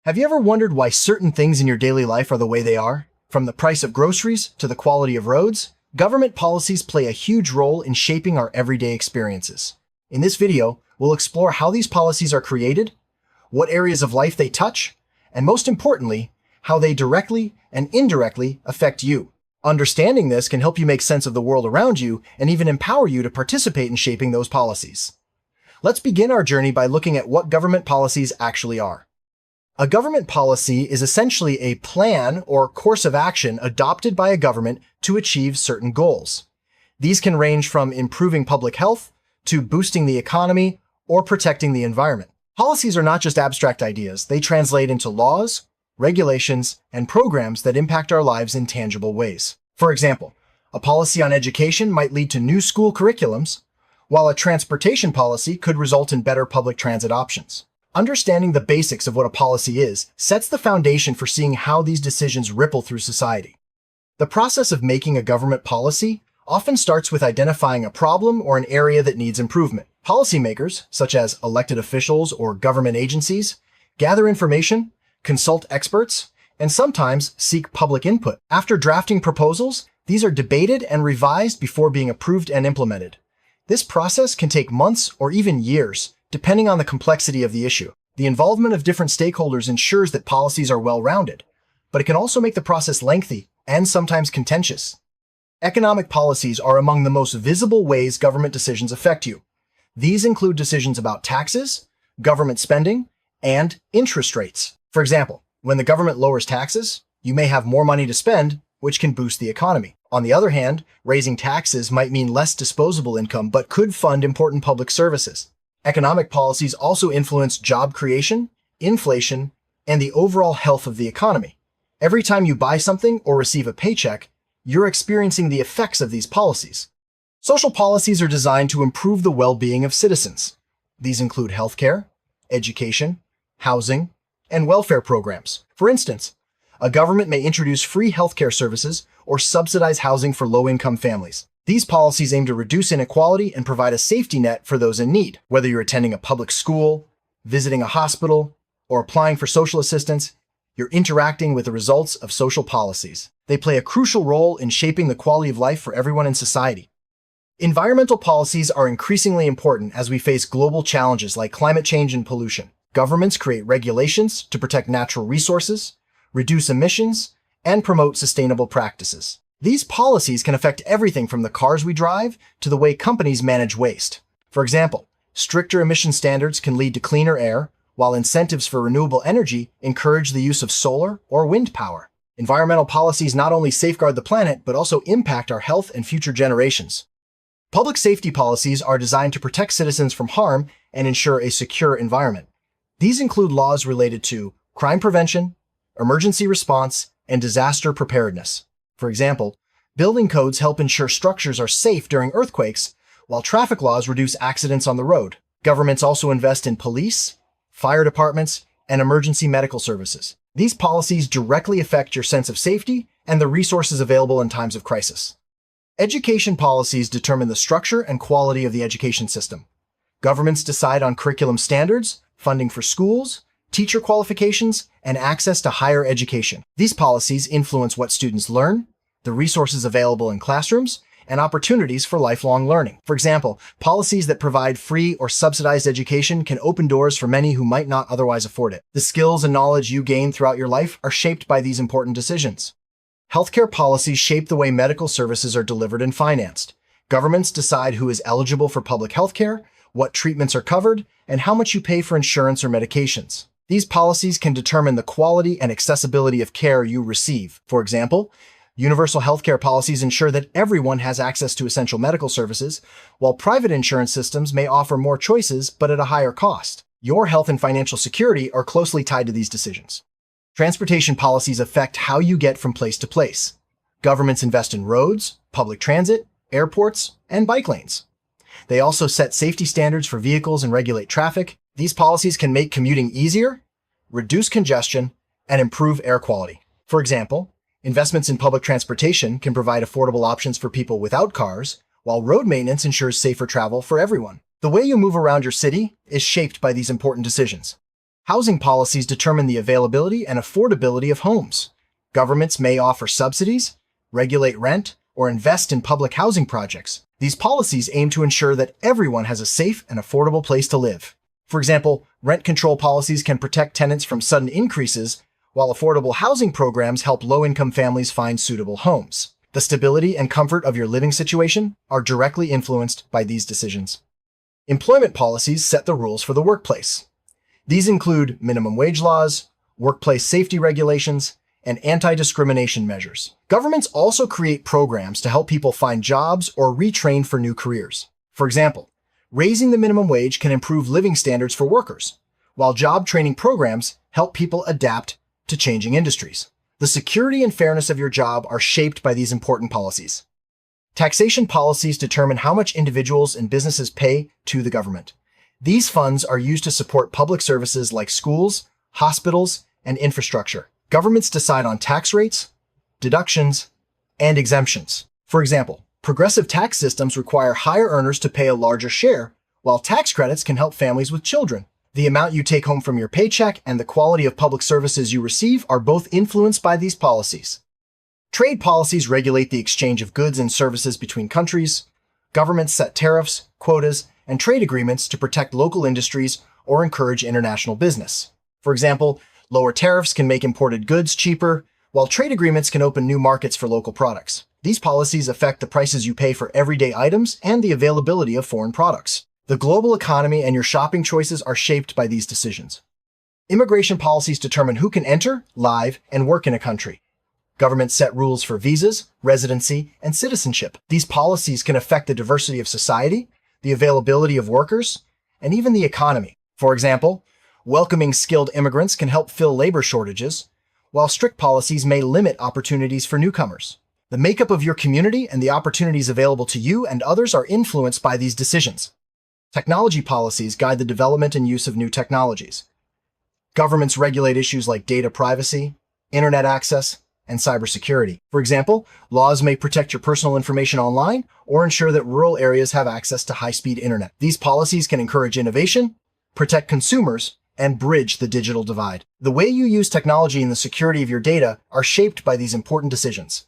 Have you ever wondered why certain things in your daily life are the way they are? From the price of groceries to the quality of roads, government policies play a huge role in shaping our everyday experiences. In this video, we'll explore how these policies are created, what areas of life they touch, and most importantly, how they directly and indirectly affect you. Understanding this can help you make sense of the world around you and even empower you to participate in shaping those policies. Let's begin our journey by looking at what government policies actually are. A government policy is essentially a plan or course of action adopted by a government to achieve certain goals. These can range from improving public health to boosting the economy or protecting the environment. Policies are not just abstract ideas, they translate into laws, regulations, and programs that impact our lives in tangible ways. For example, a policy on education might lead to new school curriculums, while a transportation policy could result in better public transit options. Understanding the basics of what a policy is sets the foundation for seeing how these decisions ripple through society. The process of making a government policy often starts with identifying a problem or an area that needs improvement. Policymakers, such as elected officials or government agencies, gather information, consult experts, and sometimes seek public input. After drafting proposals, these are debated and revised before being approved and implemented. This process can take months or even years, depending on the complexity of the issue. The involvement of different stakeholders ensures that policies are well-rounded, but it can also make the process lengthy and sometimes contentious. Economic policies are among the most visible ways government decisions affect you. These include decisions about taxes, government spending, and interest rates. For example, when the government lowers taxes, you may have more money to spend, which can boost the economy. On the other hand, raising taxes might mean less disposable income but could fund important public services. Economic policies also influence job creation, inflation, and the overall health of the economy. Every time you buy something or receive a paycheck, you're experiencing the effects of these policies. Social policies are designed to improve the well-being of citizens. These include healthcare, education, housing, and welfare programs. For instance, a government may introduce free healthcare services or subsidize housing for low-income families. These policies aim to reduce inequality and provide a safety net for those in need. Whether you're attending a public school, visiting a hospital, or applying for social assistance, you're interacting with the results of social policies. They play a crucial role in shaping the quality of life for everyone in society. Environmental policies are increasingly important as we face global challenges like climate change and pollution. Governments create regulations to protect natural resources, reduce emissions, and promote sustainable practices. These policies can affect everything from the cars we drive to the way companies manage waste. For example, stricter emission standards can lead to cleaner air, while incentives for renewable energy encourage the use of solar or wind power. Environmental policies not only safeguard the planet, but also impact our health and future generations. Public safety policies are designed to protect citizens from harm and ensure a secure environment. These include laws related to crime prevention, emergency response, and disaster preparedness. For example, building codes help ensure structures are safe during earthquakes, while traffic laws reduce accidents on the road. Governments also invest in police, fire departments, and emergency medical services. These policies directly affect your sense of safety and the resources available in times of crisis. Education policies determine the structure and quality of the education system. Governments decide on curriculum standards, funding for schools, teacher qualifications, and access to higher education. These policies influence what students learn, the resources available in classrooms, and opportunities for lifelong learning. For example, policies that provide free or subsidized education can open doors for many who might not otherwise afford it. The skills and knowledge you gain throughout your life are shaped by these important decisions. Healthcare policies shape the way medical services are delivered and financed. Governments decide who is eligible for public healthcare, what treatments are covered, and how much you pay for insurance or medications. These policies can determine the quality and accessibility of care you receive. For example, universal healthcare policies ensure that everyone has access to essential medical services, while private insurance systems may offer more choices but at a higher cost. Your health and financial security are closely tied to these decisions. Transportation policies affect how you get from place to place. Governments invest in roads, public transit, airports, and bike lanes. They also set safety standards for vehicles and regulate traffic. These policies can make commuting easier, reduce congestion, and improve air quality. For example, investments in public transportation can provide affordable options for people without cars, while road maintenance ensures safer travel for everyone. The way you move around your city is shaped by these important decisions. Housing policies determine the availability and affordability of homes. Governments may offer subsidies, regulate rent, or invest in public housing projects. These policies aim to ensure that everyone has a safe and affordable place to live. For example, rent control policies can protect tenants from sudden increases, while affordable housing programs help low-income families find suitable homes. The stability and comfort of your living situation are directly influenced by these decisions. Employment policies set the rules for the workplace. These include minimum wage laws, workplace safety regulations, and anti-discrimination measures. Governments also create programs to help people find jobs or retrain for new careers. For example, raising the minimum wage can improve living standards for workers, while job training programs help people adapt to changing industries. The security and fairness of your job are shaped by these important policies. Taxation policies determine how much individuals and businesses pay to the government. These funds are used to support public services like schools, hospitals, and infrastructure. Governments decide on tax rates, deductions, and exemptions. For example, progressive tax systems require higher earners to pay a larger share, while tax credits can help families with children. The amount you take home from your paycheck and the quality of public services you receive are both influenced by these policies. Trade policies regulate the exchange of goods and services between countries. Governments set tariffs, quotas, and trade agreements to protect local industries or encourage international business. For example, lower tariffs can make imported goods cheaper, while trade agreements can open new markets for local products. These policies affect the prices you pay for everyday items and the availability of foreign products. The global economy and your shopping choices are shaped by these decisions. Immigration policies determine who can enter, live, and work in a country. Governments set rules for visas, residency, and citizenship. These policies can affect the diversity of society, the availability of workers, and even the economy. For example, welcoming skilled immigrants can help fill labor shortages, while strict policies may limit opportunities for newcomers. The makeup of your community and the opportunities available to you and others are influenced by these decisions. Technology policies guide the development and use of new technologies. Governments regulate issues like data privacy, internet access, and cybersecurity. For example, laws may protect your personal information online or ensure that rural areas have access to high-speed internet. These policies can encourage innovation, protect consumers, and bridge the digital divide. The way you use technology and the security of your data are shaped by these important decisions.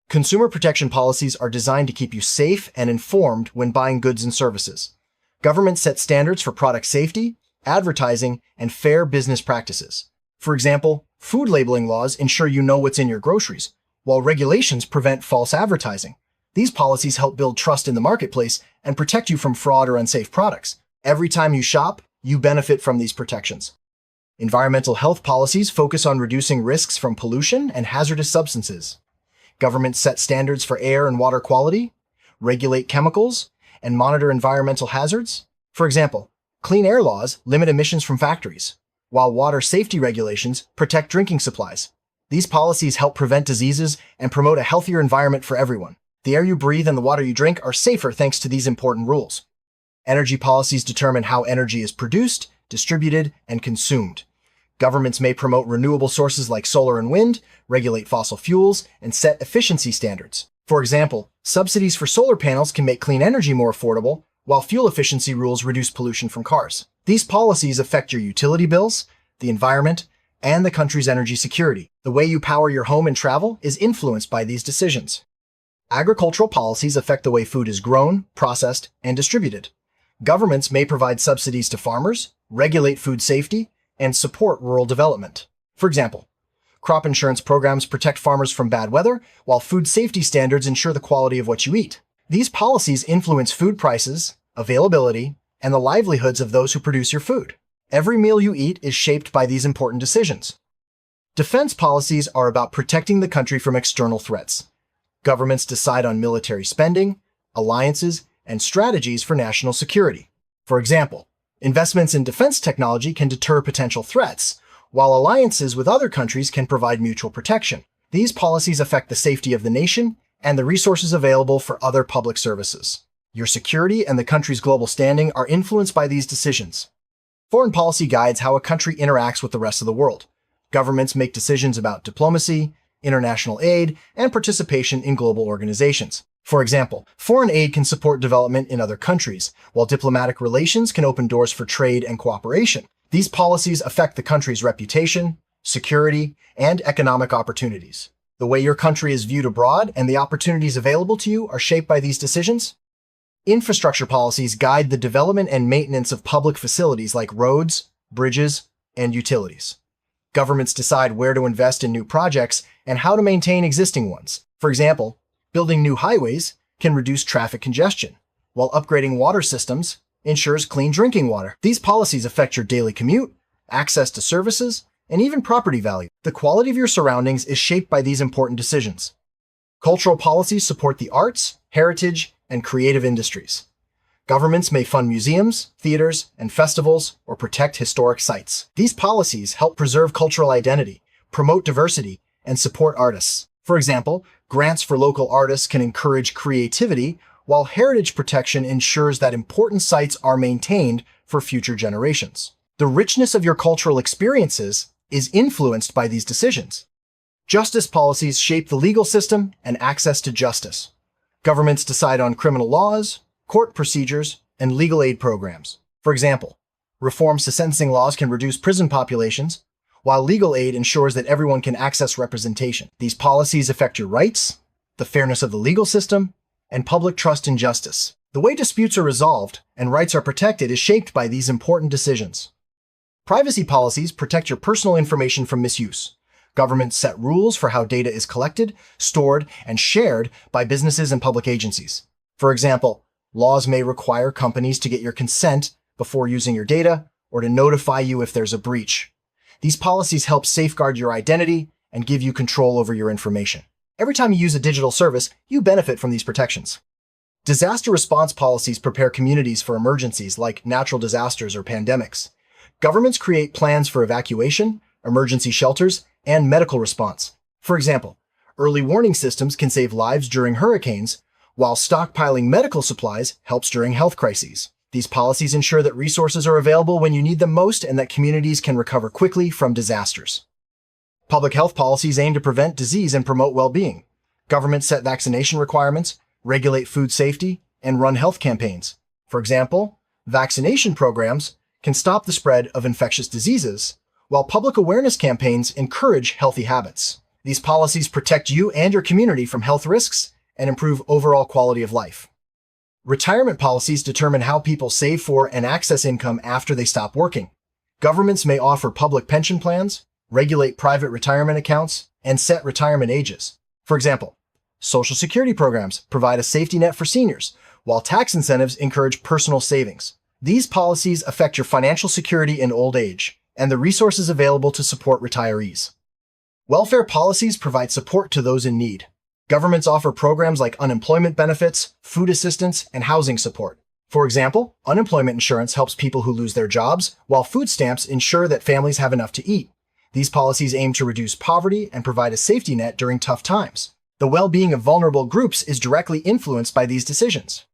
Consumer protection policies are designed to keep you safe and informed when buying goods and services. Governments set standards for product safety, advertising, and fair business practices. For example, food labeling laws ensure you know what's in your groceries, while regulations prevent false advertising. These policies help build trust in the marketplace and protect you from fraud or unsafe products. Every time you shop, you benefit from these protections. Environmental health policies focus on reducing risks from pollution and hazardous substances. Governments set standards for air and water quality, regulate chemicals, and monitor environmental hazards. For example, clean air laws limit emissions from factories, while water safety regulations protect drinking supplies. These policies help prevent diseases and promote a healthier environment for everyone. The air you breathe and the water you drink are safer thanks to these important rules. Energy policies determine how energy is produced, distributed, and consumed. Governments may promote renewable sources like solar and wind, regulate fossil fuels, and set efficiency standards. For example, subsidies for solar panels can make clean energy more affordable, while fuel efficiency rules reduce pollution from cars. These policies affect your utility bills, the environment, and the country's energy security. The way you power your home and travel is influenced by these decisions. Agricultural policies affect the way food is grown, processed, and distributed. Governments may provide subsidies to farmers, regulate food safety, and support rural development. For example, crop insurance programs protect farmers from bad weather, while food safety standards ensure the quality of what you eat. These policies influence food prices, availability, and the livelihoods of those who produce your food. Every meal you eat is shaped by these important decisions. Defense policies are about protecting the country from external threats. Governments decide on military spending, alliances, and strategies for national security. For example, investments in defense technology can deter potential threats, while alliances with other countries can provide mutual protection. These policies affect the safety of the nation and the resources available for other public services. Your security and the country's global standing are influenced by these decisions. Foreign policy guides how a country interacts with the rest of the world. Governments make decisions about diplomacy, international aid, and participation in global organizations. For example, foreign aid can support development in other countries, while diplomatic relations can open doors for trade and cooperation. These policies affect the country's reputation, security, and economic opportunities. The way your country is viewed abroad and the opportunities available to you are shaped by these decisions. Infrastructure policies guide the development and maintenance of public facilities like roads, bridges, and utilities. Governments decide where to invest in new projects and how to maintain existing ones. For example, building new highways can reduce traffic congestion, while upgrading water systems ensures clean drinking water. These policies affect your daily commute, access to services, and even property value. The quality of your surroundings is shaped by these important decisions. Cultural policies support the arts, heritage, and creative industries. Governments may fund museums, theaters, and festivals, or protect historic sites. These policies help preserve cultural identity, promote diversity, and support artists. For example, grants for local artists can encourage creativity, while heritage protection ensures that important sites are maintained for future generations. The richness of your cultural experiences is influenced by these decisions. Justice policies shape the legal system and access to justice. Governments decide on criminal laws, court procedures, and legal aid programs. For example, reforms to sentencing laws can reduce prison populations, while legal aid ensures that everyone can access representation. These policies affect your rights, the fairness of the legal system, and public trust in justice. The way disputes are resolved and rights are protected is shaped by these important decisions. Privacy policies protect your personal information from misuse. Governments set rules for how data is collected, stored, and shared by businesses and public agencies. For example, laws may require companies to get your consent before using your data or to notify you if there's a breach. These policies help safeguard your identity and give you control over your information. Every time you use a digital service, you benefit from these protections. Disaster response policies prepare communities for emergencies like natural disasters or pandemics. Governments create plans for evacuation, emergency shelters, and medical response. For example, early warning systems can save lives during hurricanes, while stockpiling medical supplies helps during health crises. These policies ensure that resources are available when you need them most and that communities can recover quickly from disasters. Public health policies aim to prevent disease and promote well-being. Governments set vaccination requirements, regulate food safety, and run health campaigns. For example, vaccination programs can stop the spread of infectious diseases, while public awareness campaigns encourage healthy habits. These policies protect you and your community from health risks and improve overall quality of life. Retirement policies determine how people save for and access income after they stop working. Governments may offer public pension plans, regulate private retirement accounts, and set retirement ages. For example, Social Security programs provide a safety net for seniors, while tax incentives encourage personal savings. These policies affect your financial security in old age and the resources available to support retirees. Welfare policies provide support to those in need. Governments offer programs like unemployment benefits, food assistance, and housing support. For example, unemployment insurance helps people who lose their jobs, while food stamps ensure that families have enough to eat. These policies aim to reduce poverty and provide a safety net during tough times. The well-being of vulnerable groups is directly influenced by these decisions.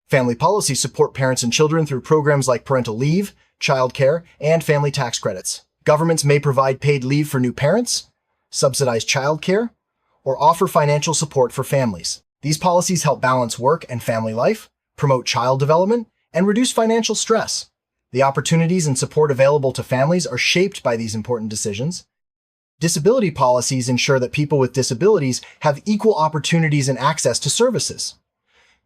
Family policies support parents and children through programs like parental leave, childcare, and family tax credits. Governments may provide paid leave for new parents, subsidize childcare, or offer financial support for families. These policies help balance work and family life, promote child development, and reduce financial stress. The opportunities and support available to families are shaped by these important decisions. Disability policies ensure that people with disabilities have equal opportunities and access to services.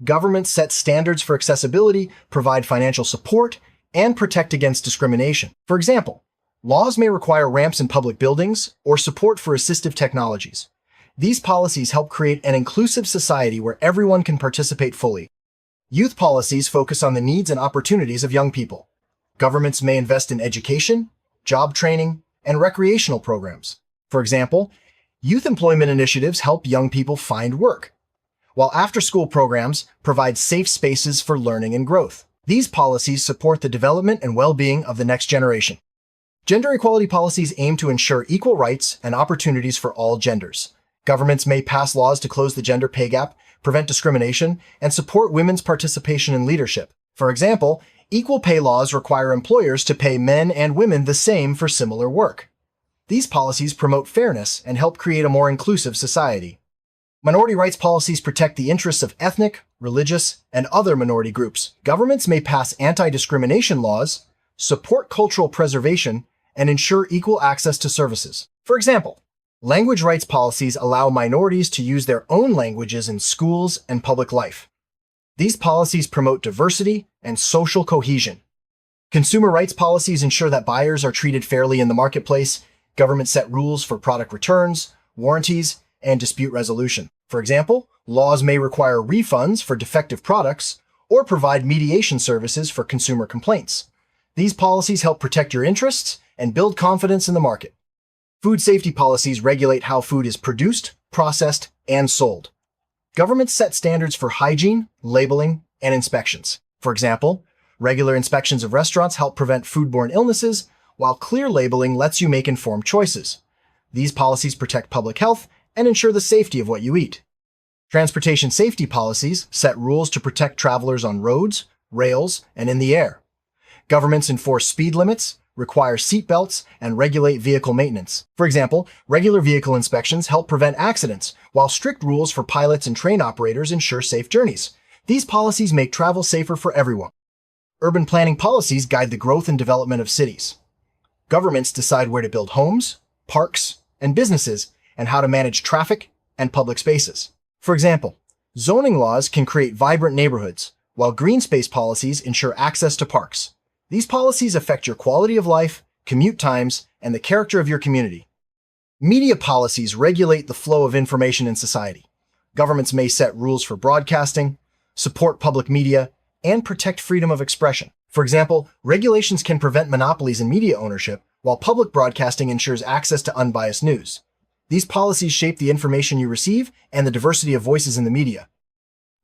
Governments set standards for accessibility, provide financial support, and protect against discrimination. For example, laws may require ramps in public buildings or support for assistive technologies. These policies help create an inclusive society where everyone can participate fully. Youth policies focus on the needs and opportunities of young people. Governments may invest in education, job training, and recreational programs. For example, youth employment initiatives help young people find work, while after-school programs provide safe spaces for learning and growth. These policies support the development and well-being of the next generation. Gender equality policies aim to ensure equal rights and opportunities for all genders. Governments may pass laws to close the gender pay gap, prevent discrimination, and support women's participation in leadership. For example, equal pay laws require employers to pay men and women the same for similar work. These policies promote fairness and help create a more inclusive society. Minority rights policies protect the interests of ethnic, religious, and other minority groups. Governments may pass anti-discrimination laws, support cultural preservation, and ensure equal access to services. For example, language rights policies allow minorities to use their own languages in schools and public life. These policies promote diversity and social cohesion. Consumer rights policies ensure that buyers are treated fairly in the marketplace. Government set rules for product returns, warranties, and dispute resolution. For example, laws may require refunds for defective products or provide mediation services for consumer complaints. These policies help protect your interests and build confidence in the market. Food safety policies regulate how food is produced, processed, and sold. Governments set standards for hygiene, labeling, and inspections. For example, regular inspections of restaurants help prevent foodborne illnesses, while clear labeling lets you make informed choices. These policies protect public health and ensure the safety of what you eat. Transportation safety policies set rules to protect travelers on roads, rails, and in the air. Governments enforce speed limits, require seat belts, and regulate vehicle maintenance. For example, regular vehicle inspections help prevent accidents, while strict rules for pilots and train operators ensure safe journeys. These policies make travel safer for everyone. Urban planning policies guide the growth and development of cities. Governments decide where to build homes, parks, and businesses, and how to manage traffic and public spaces. For example, zoning laws can create vibrant neighborhoods, while green space policies ensure access to parks. These policies affect your quality of life, commute times, and the character of your community. Media policies regulate the flow of information in society. Governments may set rules for broadcasting, support public media, and protect freedom of expression. For example, regulations can prevent monopolies in media ownership, while public broadcasting ensures access to unbiased news. These policies shape the information you receive and the diversity of voices in the media.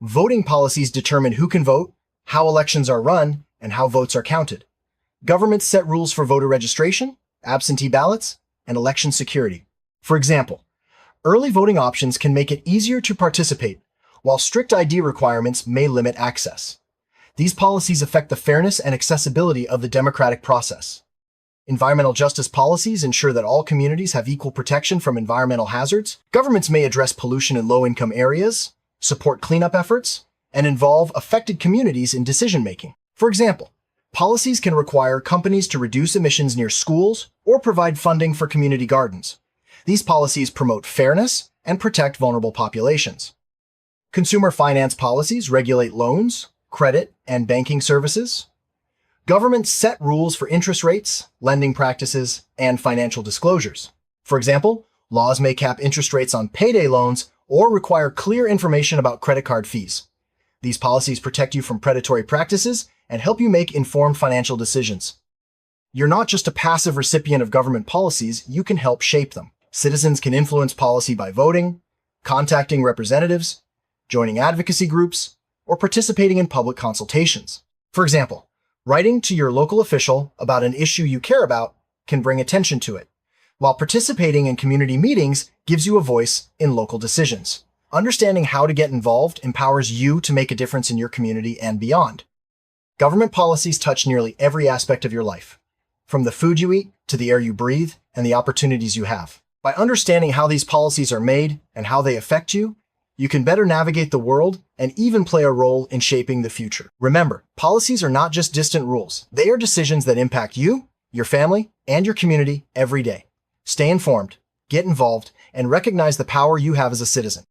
Voting policies determine who can vote, how elections are run, and how votes are counted. Governments set rules for voter registration, absentee ballots, and election security. For example, early voting options can make it easier to participate, while strict ID requirements may limit access. These policies affect the fairness and accessibility of the democratic process. Environmental justice policies ensure that all communities have equal protection from environmental hazards. Governments may address pollution in low-income areas, support cleanup efforts, and involve affected communities in decision-making. For example, policies can require companies to reduce emissions near schools or provide funding for community gardens. These policies promote fairness and protect vulnerable populations. Consumer finance policies regulate loans, credit, and banking services. Governments set rules for interest rates, lending practices, and financial disclosures. For example, laws may cap interest rates on payday loans or require clear information about credit card fees. These policies protect you from predatory practices and help you make informed financial decisions. You're not just a passive recipient of government policies, you can help shape them. Citizens can influence policy by voting, contacting representatives, joining advocacy groups, or participating in public consultations. For example, writing to your local official about an issue you care about can bring attention to it, while participating in community meetings gives you a voice in local decisions. Understanding how to get involved empowers you to make a difference in your community and beyond. Government policies touch nearly every aspect of your life, from the food you eat to the air you breathe and the opportunities you have. By understanding how these policies are made and how they affect you, you can better navigate the world and even play a role in shaping the future. Remember, policies are not just distant rules. They are decisions that impact you, your family, and your community every day. Stay informed, get involved, and recognize the power you have as a citizen.